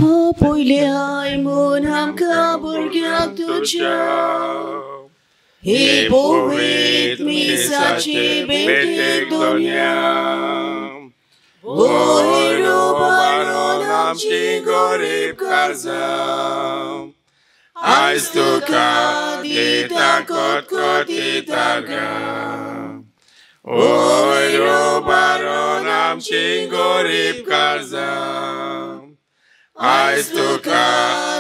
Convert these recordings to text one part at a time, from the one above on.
पहिले हाय म्हूण आमकां भुरग्यांक तुज्या हे पोवीत मिसाची भेटेक दोनया बोयरो बारून आमची गरीब काळजां आयज तुका दिता कोतकोतीतागा बोयरो बारून आमची गरीब काळजां आयज तुका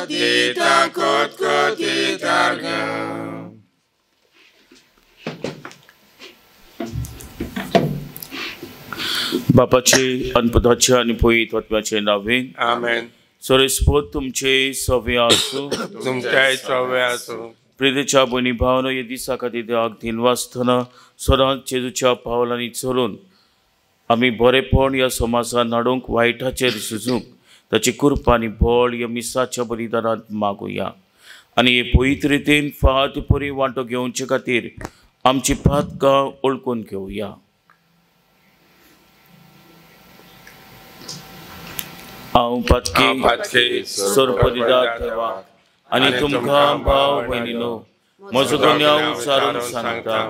दिता कोतकोतीतागा बापाचे अनपदाचे आणि पवित्र आत्म्याचे नावे आमेन. सोरेस्पोत तुमचे सवे आसूं तुमचे सवे आसूं. प्रितेच्या भयणी भावनो हे दिसा खातीर देवाक दिनवासतना सदांच जेजूच्या पावलांनी चलून आमी बरेपण ह्या समाजान हाडूंक वायटाचेर झुजूंक ताची कृपा आनी बळ ह्या मिसाच्या बलिदानांत मागुया आनी हे पवित्र रितीन फाट परी वांटो घेवचे खातीर आमची पातकां ओळखून घेवया. हांव पातकी सोरपदिदार देवाक आनी तुमकां भाव भयणीनो म्हजो गुन्यांव उच्चारून सांगता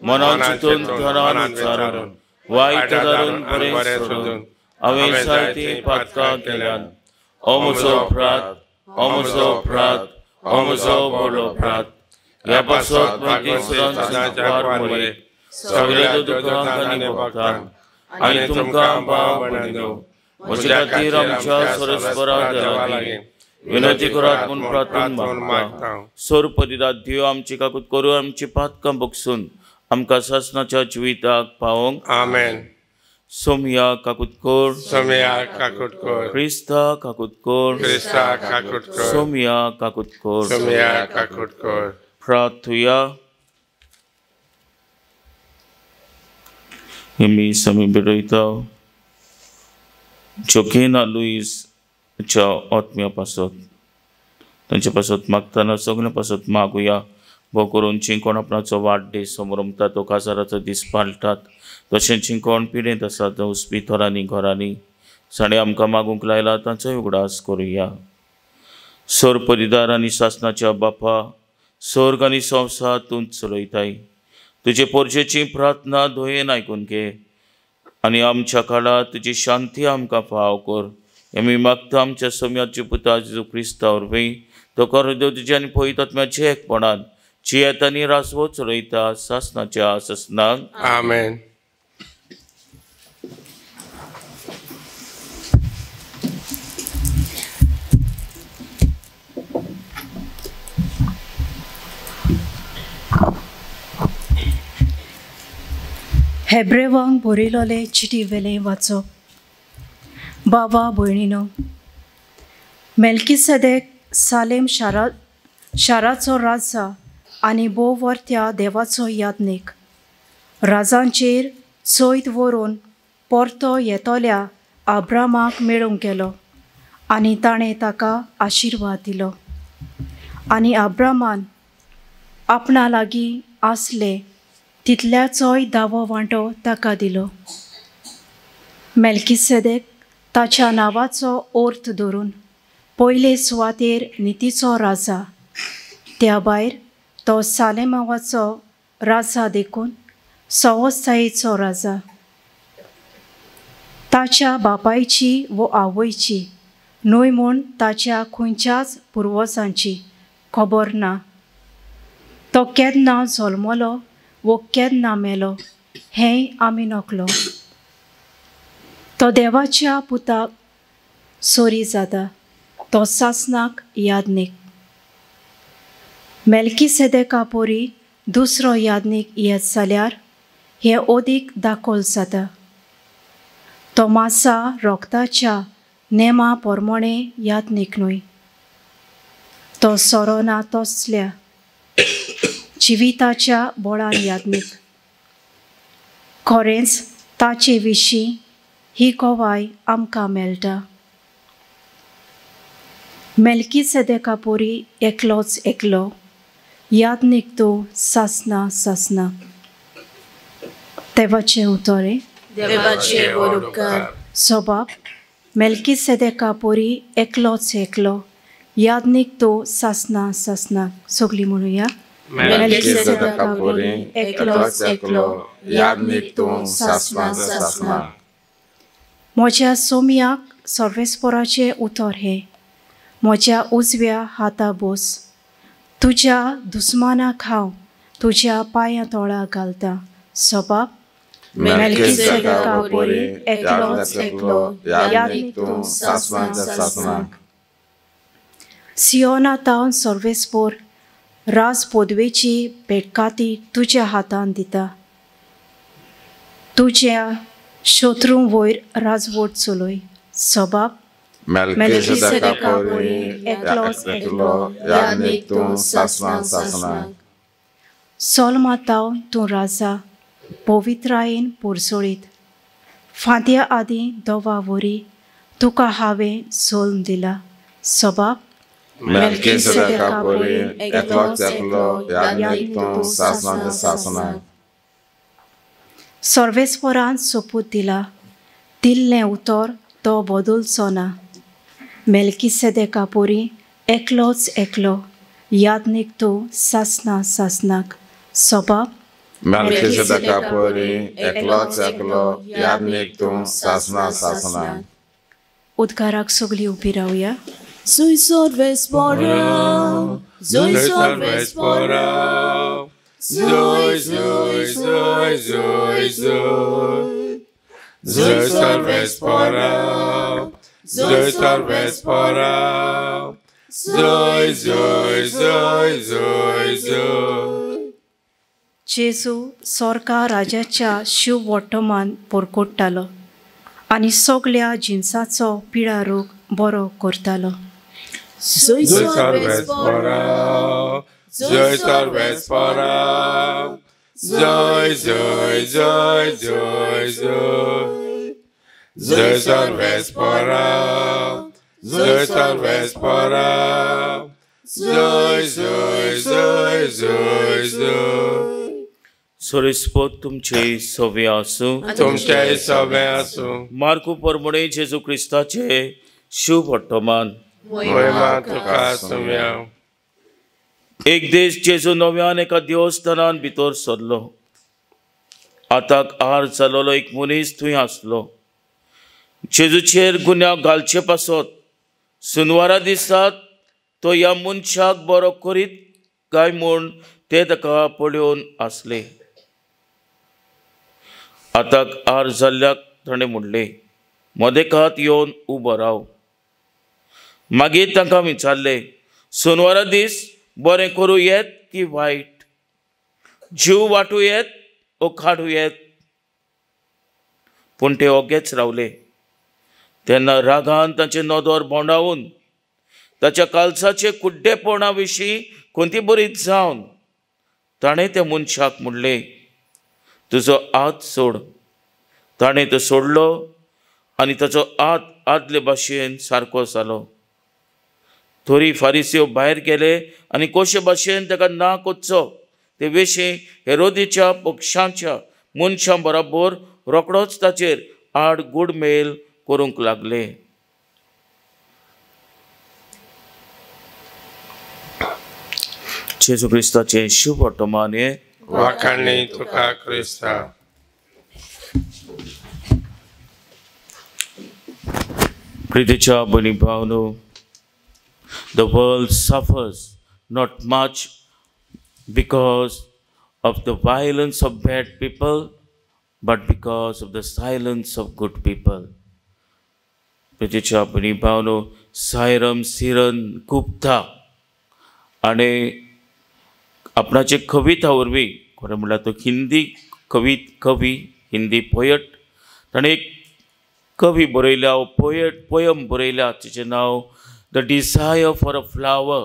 मनान चिंतून धरान उच्चारून वायट धरून बरें सोडून हांवें जायतीं पातकां केल्यान हो म्हजो अपराध हो म्हजो अपराध हो म्हजो व्हडलो अपराध. ह्या पासत सगळे दुखांक आनी भोगतांक आनी तुमकां भाव भयणीनो म्हजे खातीर आमच्या सरस्वरा देवाक विनंती करात म्हूण प्रार्थना मागता. सोरपदिदार देव आमची काकूत करून आमची पातकां बगसून आमकां सासणाच्या जिविताक पावोंक. आमेन. सोमया काकूत कोर सोमया काकूत कोर. क्रिस्ता काकूत कोर क्रिस्ता काकूत कोर. सोमया काकूत कोर. सोमया काकूत कोर. प्रार्थुया. मी समी बेरयता जोकेना लुईसच्या आत्म्या पासत तांचे पासत मागतना सगळे पासत मागुया. भो करून चिंकोण आपणाचो वाडदे समोर रमता तो काजाराचो दीस पाळटात तशें चिंकोण पिडेंत आसा तो इस्पितळांनी घरांनी साडे आमकां मागूंक लायला तांचोय उगडास करुया. सोरपदिदार आनी सासणाच्या बापा स्वर्ग आनी संवसार तूंच चलयताय तुजे पोरचेची प्रार्थना दोयेन आयकून घे आनी आमच्या काळात तुजी शांती आमकां फाव कर. आमी मागता आमच्या सोम्याचे पुता जेजू क्रिस्ता वरवीं तो करदेव तुजे आनी पवित्र आत्म्याचे एकपणान जियेत आनी रासवो चलयता सासणाच्या ससनाक. आमेन. हेब्रेवांक बरयलोले चिटी वेले वाचप. बाबा भयणीनो मेल्कीसेदेक सालेम शाराचो राजा आनी बोवर्त्या देवाचो याज्ञीक राजांचेर चोयत व्हरून परतो येतोल्या अब्रामाक मेळूंक गेलो आनी ताणें ताका आशिर्वाद दिलो आनी अब्रामान आपणा लागीं आसले तितल्याचोय दावो वांटो ताका दिलो. मेल्कीसेदेक ताच्या नांवाचो अर्थ धरून पयले सुवातेर नितीचो राजा त्या भायर तो सालेमावाचो राजा देखून सवस्थायेचो राजा. ताच्या बापायची वो आवयची न्हय म्हूण ताच्या खंयच्याच पुर्वजांची खबर ना. तो केन्ना जल्मलो वो केन्ना मेलो हें आमी नकलो. तो देवाच्या पुताक सोरी जाता तो सासनाक याज्ञीक. मेल्कीसेदेका पोरी दुसरो याज्ञीक येत जाल्यार हें ओदीक दाखोल जाता. तो मासा रोगताच्या नेमा पोरमोणे याज्ञीक न्हय. तो सोरो ना तसल्या जिविताच्या बळान याज्ञीक. खरेंच ताचे विशीं ही कोवाय आमकां मेळटा. मेल्कीसेदेका पोरी एकलोच एकलो याज्ञीक तूं सासना सासना. देवाचे उतोरे देवाचे उपकार सोबाब मेल्किसेदेका पोरी एकलोच एकलो, यादनीक तो सासना सासनाक. सगळी म्हणूया. मेल्किसेदेका पोरी एकलोच एकलो, यादनीक तू सासना सासनाक. म्हज्या सोम्याक सर्वेस्पराचे उतर हे, म्हज्या उजव्या हाता बोस. तुज्या दुस्मानाक हांव तुज्या पांया तळा घालता. सबाब मेल्किसेदेका पोरी एकलोच एकलो, यादनीक तू सासना सासनाक. सियोनातावन सर्वेस्पर राज पोदवेची भेटकाती तुज्या हातान दिता. तुज्या शत्रू वयर राजवट चलय. सबाब मेल्किसेदेका पोरी एकलोच एकलो, यादनीक तू सासना सासनाक. सोलमातावन तूं राजा पवित्रायेन पोरसोळीत. फांत्या आदीं दोवा वरी तुका हांवें सोल्म दिला. सबाब मेल्किसेदेका पोरी एकलोच एकलो, यादनीक तू सासना सासनाक. सर्वेस्परान सोपूत दिला. दिल्लें उतर तो बदलचो ना. मेल्किसेदेका पोरी एकलोच एकलो, यादनीक तू सासना सासनाक. सबाब मेल्किसेदेका पोरी एकलोच एकलो, यादनीक तू सासना सासनाक. उद्गाराक सगळीं उबी रावया. Soy sorvespora, soy sorvespora, soy, soy, soy, soy, soy. Soy sorvespora, soy sorvespora, soy, soy, soy, soy, soy. जेजू सोर्का राजाच्या शिव वर्तमान पोरकोट्टालो आनी सगळ्या जिन्साचो पिळा रोग बरो करतालो. Soy sorvespora, soy sorvespora, soy, soy, soy, soy, soy. Soy sorvespora, soy sorvespora, soy, soy, soy, soy, soy. सोरिस्पोत तुमचे सवे आसूं. तुमचे सवे आसूं. मार्कू परमणे जेजू क्रिस्ताचे शिव वर्तमान. महिमा तुका सुम्या. एक दीस जेजू नव्यान एका देवस्थानान भितर सरलो. आताक आर जालोलो एक मनीस थंय आसलो. जेजूचेर गुन्यांव घालचे पासत सुनवारा दिसात तो ह्या मनशाक बरो करीत काय म्हूण ते ताका पळयोन आसले. आताक आर जाल्ल्याक ताणें म्हणलें, मदेकात येवन उबो राव. मागीर तांकां विचारलें, सुनवारा दीस बरें करूं येत की वायट, जीव वाटूं येत ओ काडूं येत. पूण ते ओगेच रावले. तेन्ना रागान ताचें नदर बोंडावून ताच्या कालसाचे कुड्डेपणा विशीं कोणती बरीच जावन ताणें त्या मनशाक म्हणलें, तुजो हात सोड. ताणें तो सोडलो आनी ताचो हात आदले भाशेन सारको जालो. थोडी फारिसीव भायर गेले आनी कशे भाशेन ताका ना कोचचो ते विशीं हेरोदेच्या पक्षांच्या मनशां बरोबर रोखडोच ताचेर आड गुडमेल करूंक लागले. जेजू क्रिस्ताचे शिव वर्तमान हे. वाखाणी तुका क्रिस्ता. प्रितीच्या भयणी भावनो, the world suffers not much because of the violence of bad people, but because of the silence of good people. प्रितीच्या भयणी भावनो, सायरम सिरन गुप्ता आनी आपणाचे कविता वरवीं खरें म्हणल्यार तो हिंदी कवी हिंदी पोयट ताणें एक कवी बरयल्या पोयम बरयल्या तिचें नांव the desire for a flower.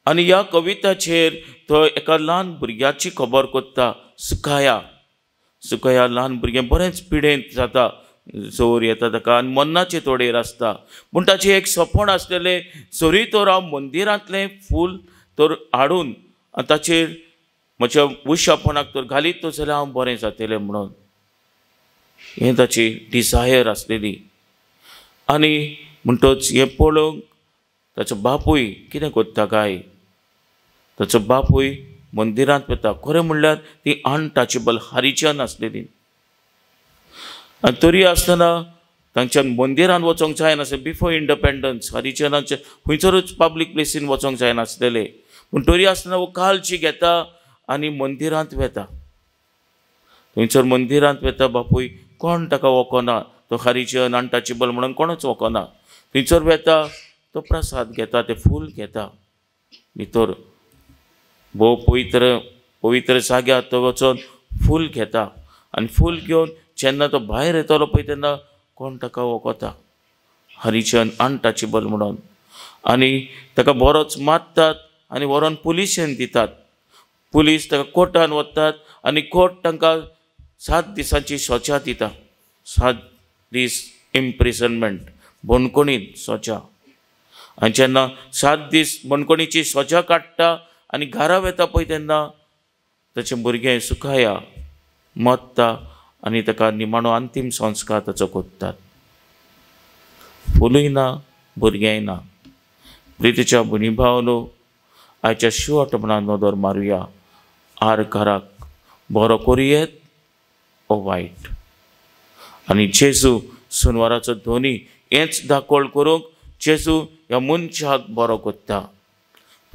आनी ह्या कविताचेर तो एका ल्हान भुरग्याची खबर कोत्ता. सुखया ल्हान भुरगें बरेंच पिडेंत जाता, जोर येता ताका आनी मन्नाचे तोडेर आसता. पूण ताचें एक सपन आसलेलें, चोरी तर हांव मंदिरांतलें फूल तर हाडून आनी ताचेर म्हज्या उशापणाक तर घालीत तो जाल्यार हांव बरें जातलें म्हणून. हें ताची डिझायर आसलेली. आनी म्हणटच हे पळोवंक ताचो बापूय कितें कोत्ता काय, ताचो बापूय मंदिरांत वता. खरें म्हणल्यार ती अनटचेबल हारीच्यान आसलेली. आनी तरी आसतना तांच्यान मंदिरांत वचोंक जायनासलें. बिफोर इंडिपेंडन्स हरिचंदाच्या खंयसरूच पब्लीक प्लेसीन वचोंक जायनासलेलें. पूण तरी आसतना वो कालची घेता आनी मंदिरांत वेता. थंयसर मंदिरांत वेता बापूय. कोण ताका वखना. तो हरिचंद अनटचेबल म्हणून कोणूच वखना. थंयसर वेता, तो प्रसाद घेता, तें फूल घेता. भितर भोव पवित्र जाग्यार तो वचोन फूल घेता. आनी फूल घेवन जेन्ना तो भायर येतलो पळय तेन्ना कोण ताका वखता. हरिचंद अनटचेबल म्हणून. आनी ताका बरोच मारतात आनी व्हरोन पुलिशेन दितात. पुलीस ताका कोर्टान व्हरतात आनी कोर्ट तांकां 7 दिसांची सजा दिता. 7 दीस इम्प्रिजनमेंट, बंदखणींत सजा. आनी जेन्ना 7 दीस बंदखणीची सजा काडटा आनी घरा वेता पळय तेन्ना ताचें भुरगें सुखाया मरता आनी ताका निमाणो अंतीम संस्कार ताचो कोत्तात. फुलूय ना, भुरगेंय ना. प्रितीच्या भुनी भावनो, आयच्या शिवटपणान नदर मारुया. आर घराक बरो करुयेत ओ वायट. आनी जेजू सुनवाराचो ध्वनी हेंच दाखोळ करूंक जेजू ह्या मनशाक बरो कोत्ता.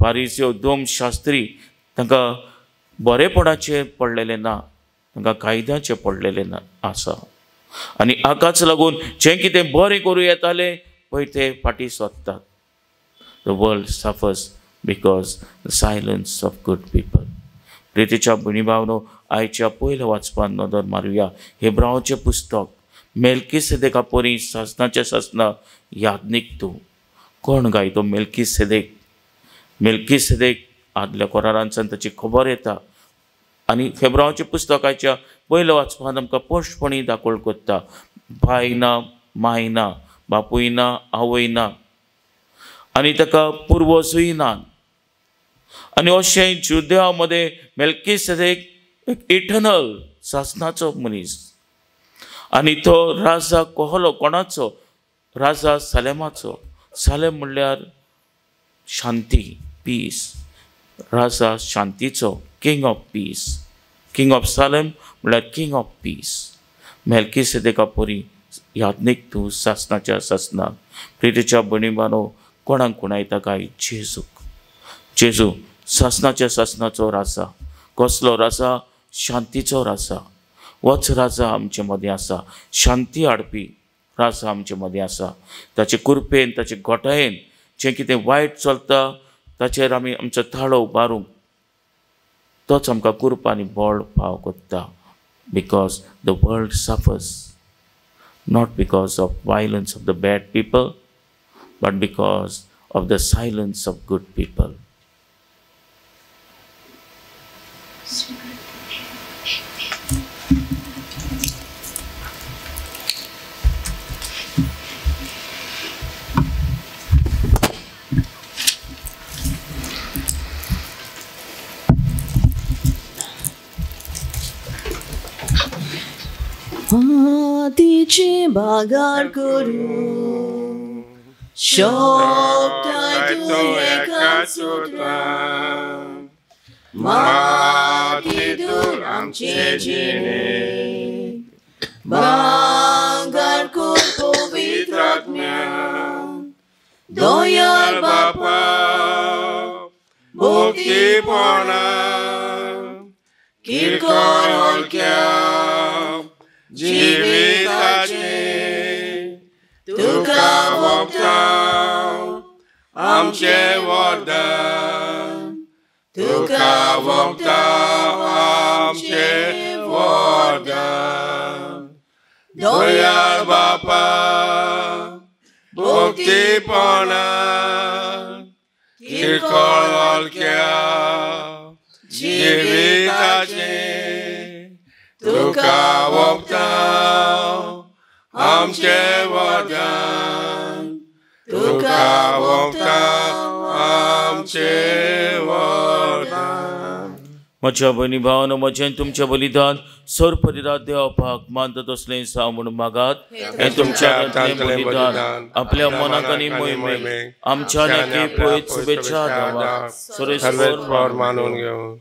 फारिझेव दोम शास्त्री तांकां बरेपणाचें पडलेलें ना, तांकां कायद्याचें पडलेलें ना आसा. आनी हाकाच लागून जें कितें बरें करूं येतालें पळय तें फाटीं सरतात. The world suffers because the silence of good people. प्रितीच्या भुनी भावनो, आयच्या पयल्या वाचपान नदर मारुया. हेब्रावाचें पुस्तक. मेल्कीसेदेका परी सासनाचें सासना यादनीक तूं. कोण गाय तो मेल्कीसेदेक. मेल्कीसेदेक आदल्या कोरारांतल्यान ताची खबर येता. आनी हेब्रावाचें पुस्तकाच्या पयल्या वाचपान आमकां पोश्टपणी दाखोळ कोत्ता. बाय ना, माय ना, बापूय ना, आवय ना, आनी ताका पुर्वजूय ना. आनी अशें जुदेवा मदें मेल्कीसेदेक एक इटर्नल सासनाचो मनीस. आनी तो राजा कोहलो कोणाचो? राजा सालेमाचो. सालेम म्हणल्यार शांती, पीस. राजा शांतीचो, king of peace. King of Salem म्हणल्यार किंग ऑफ पीस. मेल्कीसेदेका परी यादनीक तूं सासनाच्या सासनाक. प्रितीच्या भणिबानो, कोणाक कुणायता काय? जेजूक. जेजू सासनाच्या सासनाचो राजा. कसलो राजा? शांतीचो राजा. वच राजा आमचे मदें आसा. शांती हाडपी राजा आमचे मदें आसा. ताचे कुरपेन, ताचे घोटायेन जें कितें वायट चलता ताचेर आमी आमचो ताळो उबारूंक तोच आमकां कुरप आनी बळ फाव कोत्ता. Because the world suffers not because of violence of the bad people but because of the silence of good people. Tici bagar kuru Shokta tu ekatsutra Mati dur amche jine Bagar kur povitratmya Doyal Bapa Bhukti pona Kirkor olkya जीविताचे तुका वक्ताव आमचे वरदान तुका वक्ताव आमचे वरदान दयाळ बापा भक्तीपणान किरकोळ ओळख्या जीविताचे तुका वक्ताव आमचे वरदान तुका वक्ताव आमचे वरदान म्हज्या भयणी भावानो, म्हजें तुमचें बलिदान सर परिरात देवपाक मानता तसलें सा म्हूण मागात. हें तुमच्या हातांतलें बलिदान आपल्या मनाक आनी मोहिमेक आमच्या नेके पळयत शुभेच्छा दावा. सर्वेस्पर मानून घेवन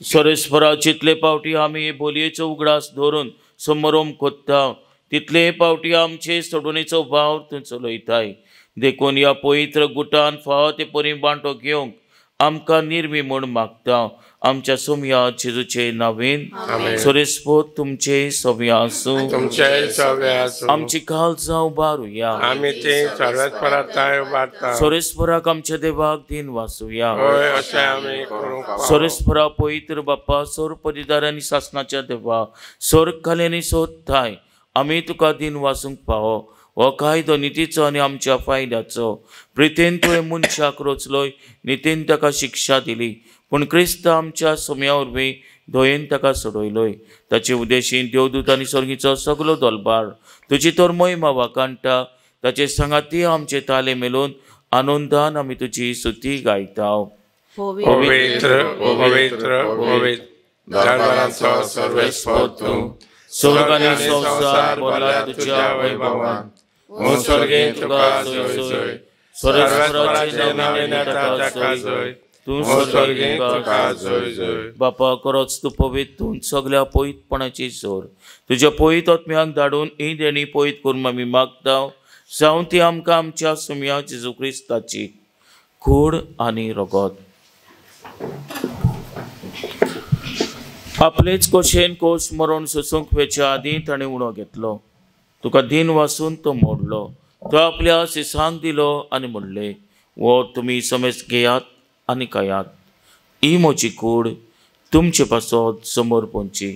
सरेस्परा जितले पावटी आमी हे बोलयेचो उगडास धरून समोरोम कोत्ता, तितले पावटी आमचे सोडुणेचो भाव थंय चलयताय. देखून ह्या पवित्र गुटान फावो ते परी बांटो घेवंक आमकां निर्मी म्हूण मागता. आमच्या सोम्या जेजूचे नांवेन. सरेस्पो तुमचे सव्या आसूं. आमची काळजां उबारुया. आमी ते सर्वेस्परांताय उबारता. सरेस्पराक आमच्या देवाक दिन वाचुया. अशें आमी करूंक पावो. सरेस्परा पवित्र बाप्पा, सोर परिदार आनी शासनाच्या देवा, सोर कलेनी सोदताय आमी तुका दिन वाचूंक पावो. हो कायदो नितीचो आनी आमच्या फायद्याचो. प्रितेन तुवें मनशाक रोचलोय, नितीन ताका शिक्षा दिली, पूण क्रिस्त आमच्या सोम्या वरवीं धोयेन ताका सोडयलोय. ताचे उद्देशीन देवदूत आनी सर्गीचो सगलो दलबार तुजी तर महिमा वाकांटा. ताचे सांगाती आमचे ताले मेलून आनंदान आमी तुजी स्तुती गायता. पवित्र पवित्र पवित्र दरबाराचो सर्वेस्पर तूं. स्वर्ग आनी संवसार भरला तुज्या वैभवान. स्वर्गेन तुका जय जय. सरेस्पराचे नांवेन ताका जय. तूं स्वर्गेन तुका जय जय. बापा, खरोच तूं पवित्र, तूं सगल्या पवित्रपणाची सोर. तुज्या पवित्र आत्म्याक धाडून ही देणी पवित्र करून आमी मागता. जावं ती आमकां आमच्या सोम्या जेजू क्रिस्ताची कूड आनी रगत. आपलेच कोशेन कोश मरण सोसूंक वेच्या आदीं ताणें उणो घेतलो. तुका दिन वाचून तो मोडलो. तो आपल्या शिसांक दिलो आनी म्हणलें, वो तुमी समेज घेयात आनी खायात. ही म्हजी कूड तुमचे पासत समोर पोंची.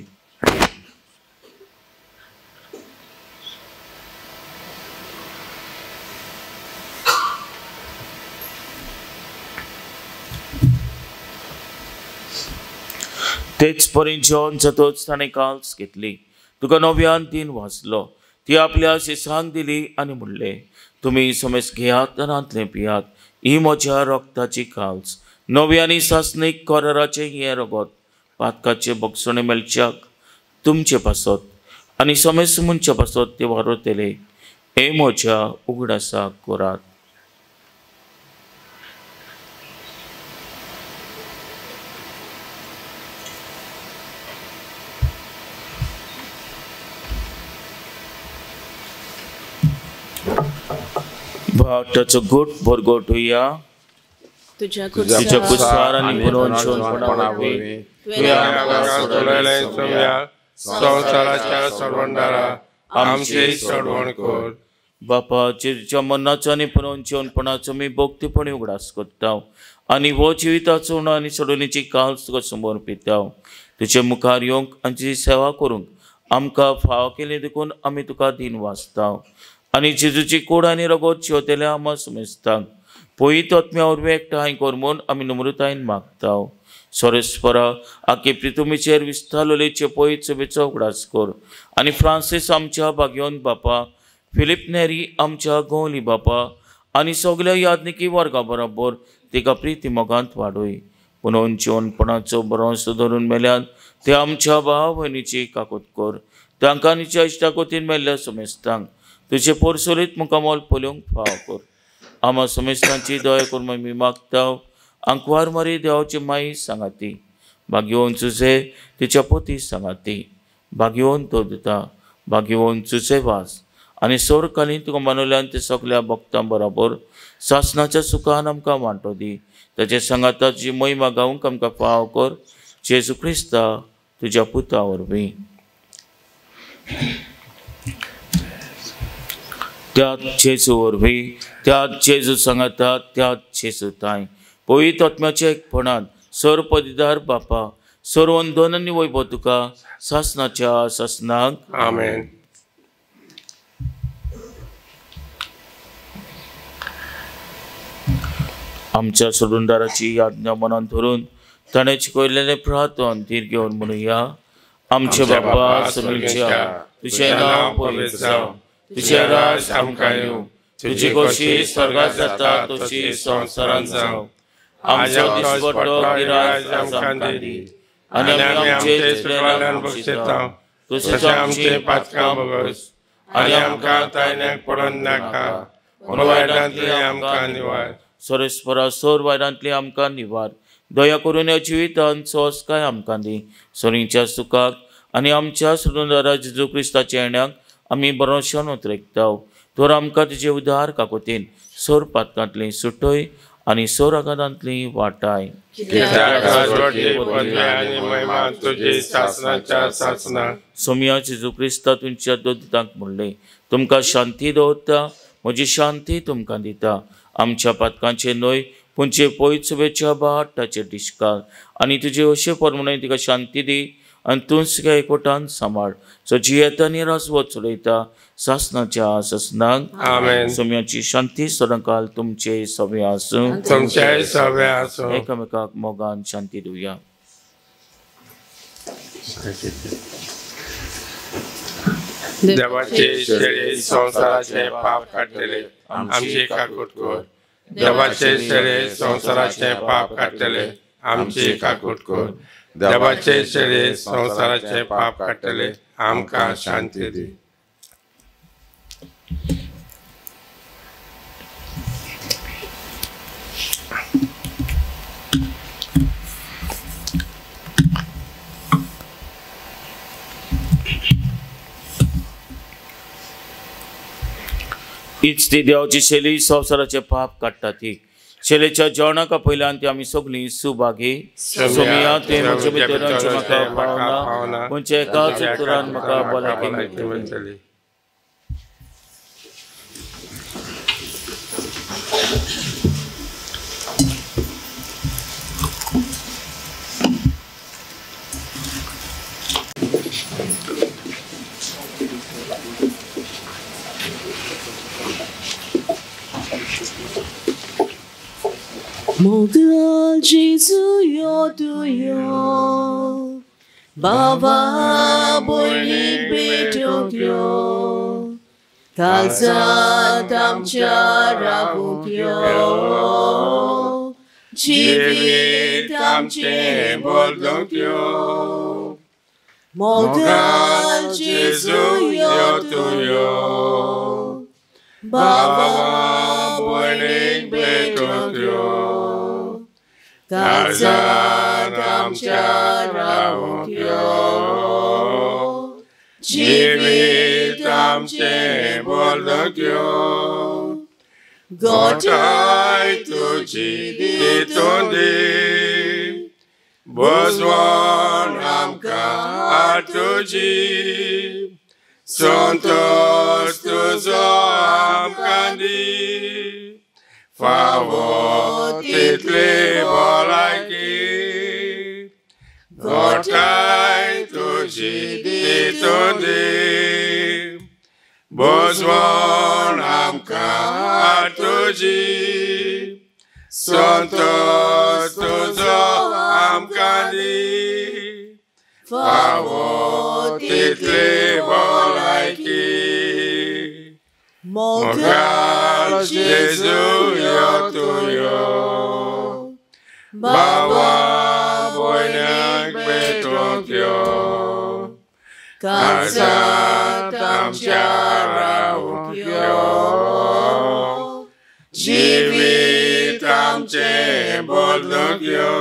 तेच परी जेवण जातच ताणें काल्स घेतली. तुका नव्यान दिन वाचलो. ती आपल्या शिसांक दिली आनी म्हणलें, तुमी समेज घेयात आनी आंतलें पियात. ही म्हज्या रक्ताची काल्स, नवी आनी सासणीक कराराचें हें रगत. पातकाचे भक्षणे मेलच्याक तुमचे पासत आनी समेज मनच्या पासत ते वारतले. हे म्हज्या उगडासाक करात. भाटाचो गोट भरगोट होया. तुझ्या कुसार आनी पुरोंशोनपणावरवीं संवसाराच्या सोडवणदारा आमची सोडवण कर. बापा, जेजूच्या मरणाचो आनी पुरोंशोनपणाचो मी भोक्तीपणी उगडास करता आनी हो जिविताचो उणो आनी सोडवणेची काल्स तुका समोर पिता. तुजे मुखार येवंक आनी तुजी सेवा करूंक आमकां फाव केलें देखून आमी तुका दिन वाचता. आनी जेजूची कूड आनी रगत जेवतेल्या आमा समेजता. पवित्र आत्म्या वरवीं एकठांय कर म्हूण आमी नम्रतायेन मागता. सरेस्परा, आखे प्रितुमेचेर विस्तारलेचे पवित्र सभेचो उगडास कर. आनी फ्रांसीस आमच्या भाग्योन बापा, फिलिप नेरी आमच्या गोवली बापा आनी सगल्या यादनिकी वर्गा बरोबर तिका प्रिती मोगांत वाडय. पुनोन जेवणपणाचो बरोसो धरून मेल्यान ते आमच्या भाव भयणीची काकूट कर. तांकां निच्या इश्टाकोतीन मेल्ल्या समेस्तांक तुजे पोरसोलीत मुखामोल पोल्योंक फाव कर. आमा समेस्तांची दया करून आमी मागता. आंकवार मारी देवाची माई सांगाती, भाग्यवन चुजे तिच्या पोती सांगाती. भाग्यवन तो दिता, भाग्यवन चुजे वास आनी सोर कालीन तुका मानवल्यान ते सगल्या भक्तां बरोबर सासनाच्या सुखान आमकां वांटो दी. ताचे सांगाताची महिमा गावंक आमकां फाव कर. जेजू क्रिस्ता तुज्या पुता वरवीं. त्यात जेजू वरवीं, त्यात जेजू सांगातात, त्यात जेजू ताय पवित्र आत्म्याच्या एकपणान सर पदवीदार बापा, सर वंदन आनी वैभव तुका सासनाच्या सासनाक. आमेन. आमच्या सोडूनदाराची आज्ञा मनान धरून ताणें शिकयलेलें प्रार्थन धीर घेवन म्हणुया. आमचे बापा समेच्या, तुजें नांव पवित्र जावं, तुजें राज आमकां येवं, तुजी खोशी स्वर्गांत जाता तशी संवसारांत जावं. आमचो दिसपट्टो गिरास आमकां दी आनी आमी आमचे चुकलांक बक्षिता तशेंच आमचे पातकां बगस आनी आमकां तायण्याक पडोवन नाका पूण वायटांतली आमकां निवार सोरेस्परा सोर वायटांतली आमकां निवार दया करून ह्या जिवितांत सोंसकाय आमकां दी सोरींच्या सुखाक आनी आमच्या सुदारा जेजू क्रिस्ताच्या येण्याक आमी बरोवशान उतरयता तर आमकां तुजे उदार काकोतीन सोर पातकांतली सुटय आनी सोर आघातांतली वाटाय सोम्या जेजू क्रिस्ता तुमच्या दोतांक म्हणले तुमकां शांती दवरता म्हजी शांती तुमकां दिता आमच्या पातकांचे न्हय पुंचे पयस शुभेच्छा बाटाचेर दिश्काल आनी तुजे अशे परमणे तिका शांती दी आनी तूं सगळ्या एकवटान सांबाळ सो जियेता निरास वच चलयता सासनाच्या ससनाक आमेन सोम्याची शांती सदांकाल तुमचे सवे आसूं तुमचे सवे आसूं एकामेकाक मोगान शांती दिवया देवाचे शेळे संसाराचे पाप काडटले आमची काकूट कर देवाचे शेळे संसाराचे पाप काडटले आमची काकूट कर देवाचे शेळे संसाराचे पाप काडटले आमकां शांती दी हीच ती देवाची शेली संवसाराचे पाप काडटा ती शेलेच्या जेवणाका पयल्यान ती आमी सगळीं सुभागी सोमिया ते म्हजे भितर म्हाका पावना म्हणजे एकाच उतरान म्हाका भलायकी मेळटली Moga Jesu yoduyo Baba boynik betokyo Kalsa tamcha rabukyo Jivit tamche boldokyo Moga Jesu yoduyo Baba boynik betokyo Kalsa tamcha rabukyo Jivit tamche boldokyo Gotai tuji ditonde Bozwan amka tuji Santos tuzo amkandi Favor title bolaki Gotai tuji ditonde Bozwan amka tuji Santos tuzo amkandi Favor title bolaki Moga Jesu yotuyo Baba boynak betokyo Kalsa tamcha rabukyo Jivit tamche boldokyo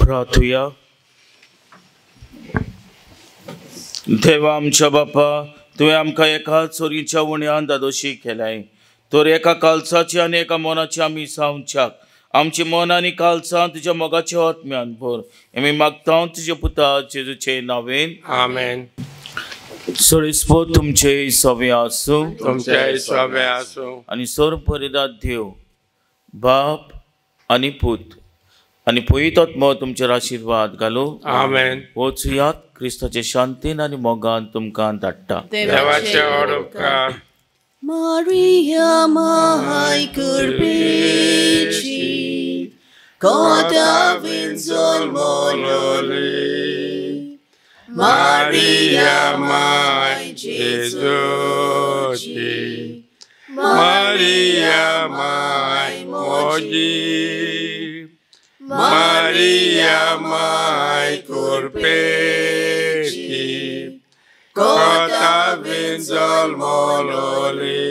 प्रार्थूया. देवा आमच्या बापा, तुवें आमकां एकाच चोरीच्या उण्यान दादोशी केल्याय. तर एका कालसाची आनी एका मोनाची आमी सावच्याक आमची मन आनी कालसां तुज्या मोगाच्या आत्म्यान भर. आमी मागता तुज्या पुता जेजूचे नांवेन. आमेन. सरिस्पो तुमचे सवे आसूं, तुमचे सवे आसूं, आनी सर्वपरिदात देव बाप आनी पूत आनी पवित्र आत्मा तुमचेर आशीर्वाद घालो. आमेन. वचुयात क्रिस्ताचे शांतीन आनी मोगान तुमकां धाडटा. देवाचे उपकार. Maria, mai curpeci, cota vinzol mololi. Maria, mai Jesuci. Maria, mai mogi. Maria, mai curpeci, cota vinzol mololi.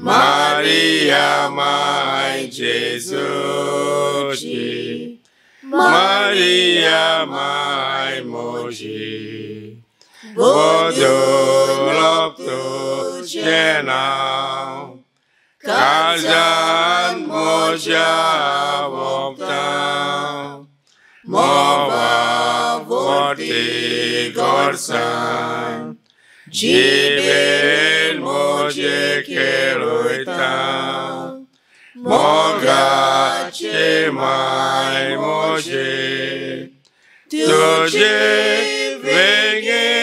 Maria, mai Jesuci. Maria, mai mogi. Bodolop tu cenau, Kazan moja voptau, Mova vorti gorsan, Jibel moje keloitau, Moga ce mai moje, Tuje vengerictau,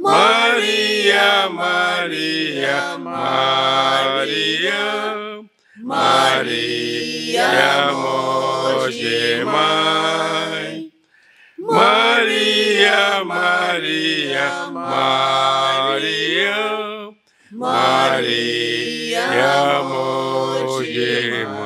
Maria, Maria, Maria, Maria moje mai. Maria, Maria, Maria, Maria moje mai.